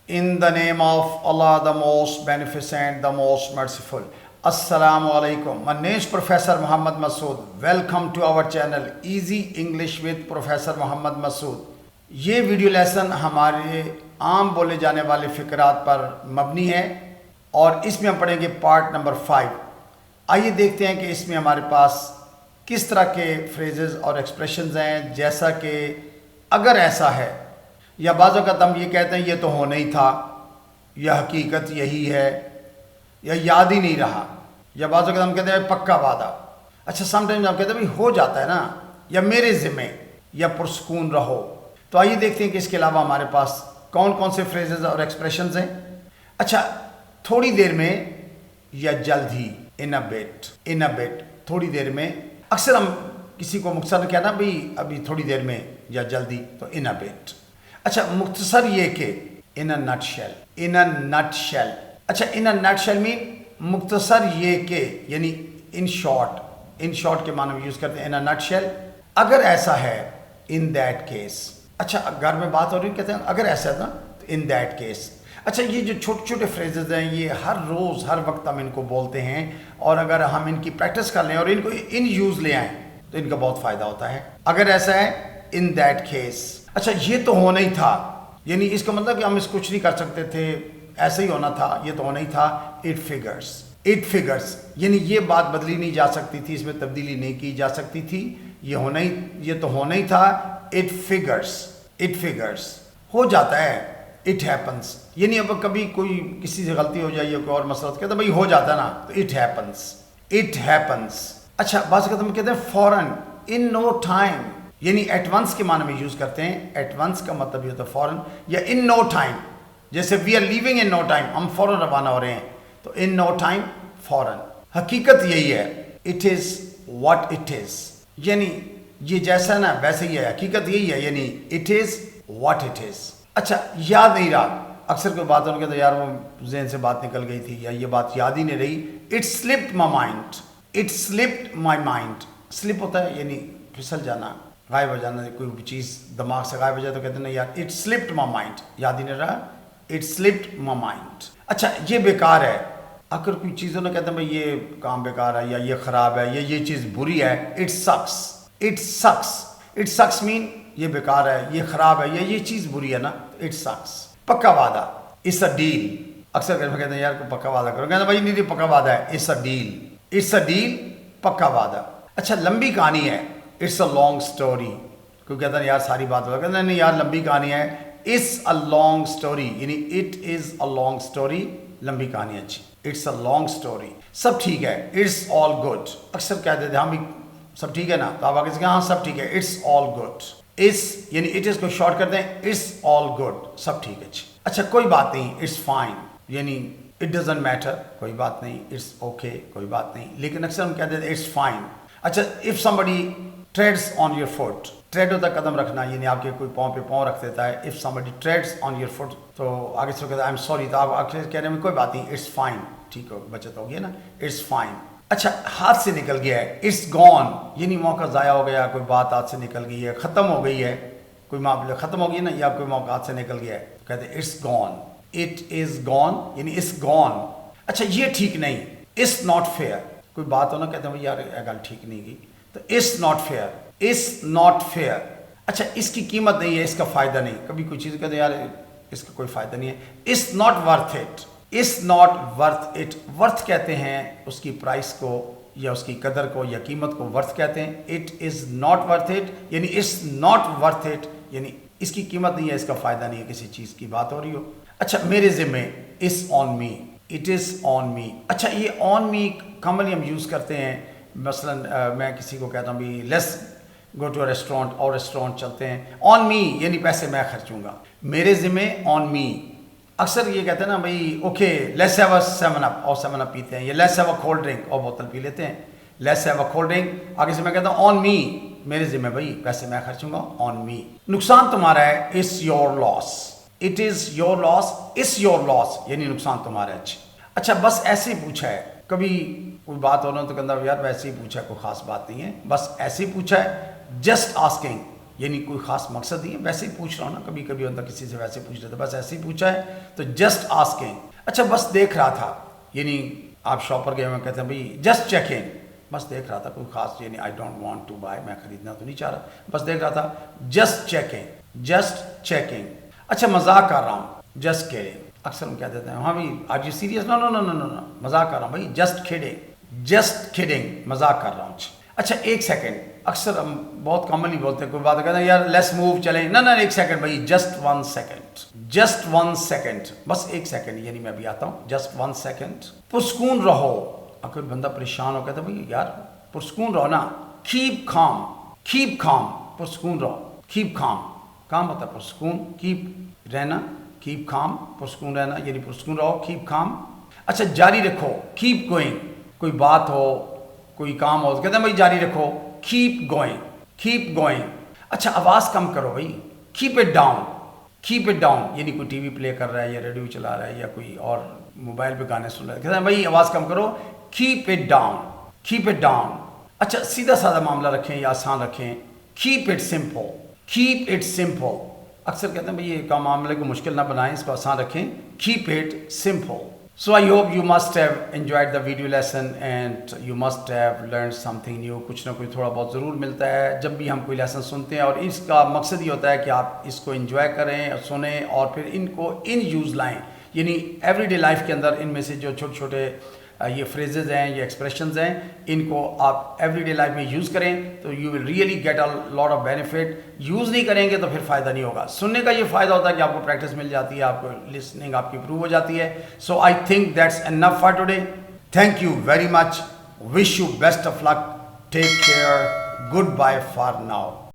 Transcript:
In the name of Allah, the most beneficent, the most merciful. Assalamu alaikum. My name is Professor Muhammad Masood. Welcome to our channel Easy English with Professor Muhammad Masood. یہ video lesson ہمارے عام بولے جانے والے فقرات پر مبنی ہے اور اس میں ہم پڑھیں گے پارٹ نمبر 5. آئیے دیکھتے ہیں کہ اس میں ہمارے پاس کس طرح کے فریزز اور ایکسپریشنز ہیں، جیسا کہ اگر ایسا ہے، یا بعض اوقات ہم یہ کہتے ہیں یہ تو ہونا ہی تھا، یا حقیقت یہی ہے، یا یاد ہی نہیں رہا، یا بعض اوقات ہم کہتے ہیں پکا وعدہ. اچھا سم ٹائمز ہم کہتے ہیں بھائی ہو جاتا ہے نا، یا میرے ذمے، یا پرسکون رہو. تو آئیے دیکھتے ہیں کہ اس کے علاوہ ہمارے پاس کون کون سے فریزز اور ایکسپریشنز ہیں. اچھا تھوڑی دیر میں یا جلد ہی، ان اے بٹ، تھوڑی دیر میں. اکثر ہم کسی کو مختصر کہنا بھئی ابھی تھوڑی دیر میں یا جلدی، تو ان اے بٹ. اچھا مختصر یہ کہ ان اے نٹ شیل. اچھا ان اے نٹ شیل مین مختصر یہ کہ، یعنی ان شارٹ کے معنی میں یوز کرتے ہیں ان اے نٹ شیل. اگر ایسا ہے ان دیٹ کیس. اچھا گھر میں بات ہو رہی کہتے ہیں اگر ایسا ہے نا تو ان دیٹ کیس. اچھا یہ جو چھوٹے چھوٹے فریزز ہیں یہ ہر روز ہر وقت ہم ان کو بولتے ہیں، اور اگر ہم ان کی پریکٹس کر لیں اور ان کو ان یوز لے آئیں تو ان کا بہت فائدہ ہوتا ہے. اگر ایسا ہے ان دیٹ کیس. اچھا یہ تو ہونا ہی تھا، یعنی اس کا مطلب کہ ہم اس کچھ نہیں کر سکتے تھے، ایسا ہی ہونا تھا، یہ تو ہونا ہی تھا. اٹ فگرس یعنی یہ بات بدلی نہیں جا سکتی تھی، اس میں تبدیلی نہیں کی جا سکتی تھی، یہ تو ہونا ہی تھا. اٹ فگرس ہو جاتا ہے. اٹ ہیپنس یعنی اب کبھی کوئی کسی سے غلطی ہو جائے یا کوئی اور مسئلہ کہتے ہیں بھائی ہو جاتا ہے نا، تو اٹ ہیپنس. اچھا بعض اوقات ہم کہتے ہیں فوراً، ان نو ٹائم، یعنی ایٹ ونس کے معنی میں یوز کرتے ہیں. ایٹ ونس کا مطلب یہ ہوتا ہے فوراً، یا ان نو ٹائم. جیسے we are living in no time, ہم فوراً روانہ ہو رہے ہیں، تو ان نو ٹائم فوراً. حقیقت یہی ہے، it is what it is, یعنی یہ جیسا نا ویسے ہی ہے. حقیقت یہی ہے، یعنی it is what it is. اچھا یاد نہیں رہا. اکثر کوئی بات ہونے کے تو یار وہ ذہن سے بات نکل گئی تھی، یا یہ بات یاد ہی نہیں رہی. It slipped my mind. Slip ہوتا ہے یعنی پھسل جانا، غائب ہو جانا. کوئی بھی چیز دماغ سے غائب ہو جائے تو کہتے ہیں نا یار اٹ سلپڈ مائی مائنڈ، یاد ہی نہیں رہا، اٹ سلپڈ مائی مائنڈ. اچھا یہ بیکار ہے. اگر کوئی چیزوں نے کہتے ہیں بھائی یہ کام بیکار ہے، یا یہ خراب ہے، یا یہ چیز بری ہے. اٹ سکس مین یہ بیکار ہے، یہ خراب ہے، یا یہ چیز بری ہے نا، اٹ سکس. پکا وعدہ، اٹس اے ڈیل. اکثر کہتے ہیں یار کو پکا وعدہ کرو، کہتے ہیں بھائی نہیں پکا وعدہ ہے، اٹس اے ڈیل، پکا وعدہ. اچھا لمبی کہانی ہے، اٹس اے لانگ اسٹوری. کوئی کہتا ہے یار ساری بات بتا، کہتے ہیں نہیں یار لمبی کہانی ہے، اٹس اے لانگ اسٹوری، یعنی it is a long story, لمبی کہانی اچھی. It's a long story. سب ٹھیک ہے، اٹس آل گڈ. اکثر کہتے تھے ہم بھی سب ٹھیک ہے نا، تو آپ آگے سے کہیں ہاں سب ٹھیک ہے، اٹس آل گڈ. اس یعنی اٹ از کو شارٹ کرتے ہیں، اٹس آل گڈ، سب ٹھیک ہے. اچھا کوئی بات نہیں، اٹس فائن، یعنی اٹ ڈزنٹ میٹر، کوئی بات نہیں. اٹس اوکے، کوئی بات نہیں. لیکن اکثر ہم کہتے ہیں اٹس فائن. اچھا if somebody treads on your foot، tread ہوتا ہے قدم رکھنا، یعنی آپ کے کوئی پاؤں پہ پاؤں رکھ دیتا ہے. If somebody treads on your foot تو آگے سے کہتا ہے آئی ایم سوری، تو آپ آگے کہہ رہے ہیں کوئی بات نہیں، اٹس فائن، ٹھیک ہو، بچت ہو گیا نا، اٹس فائن. اچھا ہاتھ سے نکل گیا ہے، اٹس گون، یعنی موقع ضائع ہو گیا، کوئی بات ہاتھ سے نکل گئی ہے، ختم ہو گئی ہے، کوئی معاملہ ختم ہو گئی نا، یا کوئی موقع ہاتھ سے نکل گیا ہے، کہتے ہیں it's gone. It is gone یعنی اٹس گون. اچھا یہ ٹھیک نہیں، اٹس ناٹ فیئر. کوئی بات ہو نا، کہتے ہیں بھائی یار یہ گل ٹھیک نہیں گئی، تو اٹس ناٹ فیئر. اچھا اس کی قیمت نہیں ہے، اس کا فائدہ نہیں. کبھی کوئی چیز کہتے ہیں یار اس کا کوئی فائدہ نہیں ہے، it's not worth it. Worth کہتے ہیں اس کی پرائس کو، یا اس کی قدر کو، یا قیمت کو ورتھ کہتے ہیں. It is not worth it یعنی اٹس ناٹ ورتھ اٹ، یعنی اس کی قیمت نہیں ہے، اس کا فائدہ نہیں ہے، کسی چیز کی بات ہو رہی ہو. اچھا میرے ذمے، it's on me, it is آن می. اچھا یہ آن می کامنلی ہم یوز کرتے ہیں. مثلا میں کسی کو کہتا ہوں بھی let's go to a restaurant, اور ریسٹورینٹ چلتے ہیں، آن می یعنی پیسے میں خرچوں گا، میرے ذمے، آن می. اکثر یہ کہتے ہیں نا بھائی okay let's have a 7 up, اور 7 اپ پیتے ہیں، یا let's have a cold drink, اور بوتل پی لیتے ہیں. Let's have a cold drink, آگے سے میں کہتا ہوں آن می، میرے ذمہ بھائی پیسے میں خرچوں گا، آن می. نقصان تمہارا ہے، it's your loss. It is your loss, it's your loss یعنی نقصان تمہارا ہے. اچھا بس ایسے ہی پوچھا ہے. کبھی کوئی بات ہو نا تو کہتا یار ویسے ہی پوچھا ہے، کوئی خاص بات نہیں ہے، بس ایسے ہی پوچھا ہے. جسٹ آسکنگ یعنی کوئی خاص مقصد نہیں ہے, ویسے ہی پوچھ رہا ہوں نا, کبھی کبھی ہوتا کسی سے ویسے پوچھ رہے تھے, بس ایسے ہی پوچھا ہے تو جسٹ آسکنگ. اچھا بس دیکھ رہا تھا, یعنی آپ شاپ پر گئے ہوئے کہتے ہیں بھائی جسٹ چیکنگ, بس دیکھ رہا تھا, کوئی خاص یعنی I don't want to buy, میں خریدنا تو نہیں چاہ رہا, بس دیکھ رہا تھا, جسٹ چیکنگ, جسٹ چیکنگ. اچھا مذاق کر رہا ہوں, جسٹ کیڈنگ. اکثر ہم کہہ دیتے ہیں ہاں بھائی آر یو سیریس, نو نو نو نو نو, مذاق کر رہا ہوں بھائی, جسٹ کیڈنگ, جسٹ کیڈنگ, مذاق کر رہا ہوں. اچھا ایک سیکنڈ, اکثر ہم بہت کامنلی بولتے ہیں, کوئی بات کہتے ہیں یار لیٹس موو چلیں, نہ ایک سیکنڈ بھائی, جسٹ 1 سیکنڈ, جسٹ 1 سیکنڈ, بس ایک سیکنڈ, یعنی میں ابھی آتا ہوں, جسٹ 1 سیکنڈ. پرسکون رہو. اگر بندہ پریشان ہو کہتا ہے بھائی یار پرسکون رہو نا, کیپ کام, کیپ کام, پرسکون رہو, کیپ کام, کام ہوتا ہے پرسکون, کیپ رہنا, کیپ کام, پرسکون رہنا یعنی پرسکون رہو, کیپ کام. اچھا جاری رکھو, کیپ گوئنگ, کوئی بات ہو کوئی کام ہو تو کہتے ہیں بھائی جاری رکھو, کیپ گوئنگ, کیپ گوئنگ. اچھا آواز کم کرو بھائی, keep it down, keep it down, یعنی کوئی ٹی وی پلے کر رہا ہے یا ریڈیو چلا رہا ہے یا کوئی اور موبائل پہ گانے سن رہا ہے, کہتے ہیں بھائی آواز کم کرو, keep it down, keep it down. اچھا سیدھا سادہ معاملہ رکھیں یا آسان رکھیں, keep it simple, keep it simple. اکثر کہتے ہیں بھائی یہ کا معاملے کو مشکل نہ بنائیں, اس کو آسان رکھیں, keep it simple. So I hope you must have enjoyed the video lesson and you must have learned something new. کچھ نہ کچھ تھوڑا بہت ضرور ملتا ہے جب بھی ہم کوئی لیسن سنتے ہیں, اور اس کا مقصد یہ ہوتا ہے کہ آپ اس کو انجوائے کریں اور سنیں اور پھر ان کو ان یوز لائیں, یعنی ایوری ڈے لائف کے اندر ان میں سے جو چھوٹے چھوٹے یہ فریزز ہیں, یہ ایکسپریشنز ہیں, ان کو آپ ایوری ڈے لائف میں یوز کریں تو you will really get a lot of benefit. Use نہیں کریں گے تو پھر فائدہ نہیں ہوگا. سننے کا یہ فائدہ ہوتا ہے کہ آپ کو پریکٹس مل جاتی ہے, آپ کو لسننگ آپ کی امپروو ہو جاتی ہے. So I think that's enough for today. Thank you very much, wish you best of luck, take care, good bye for now.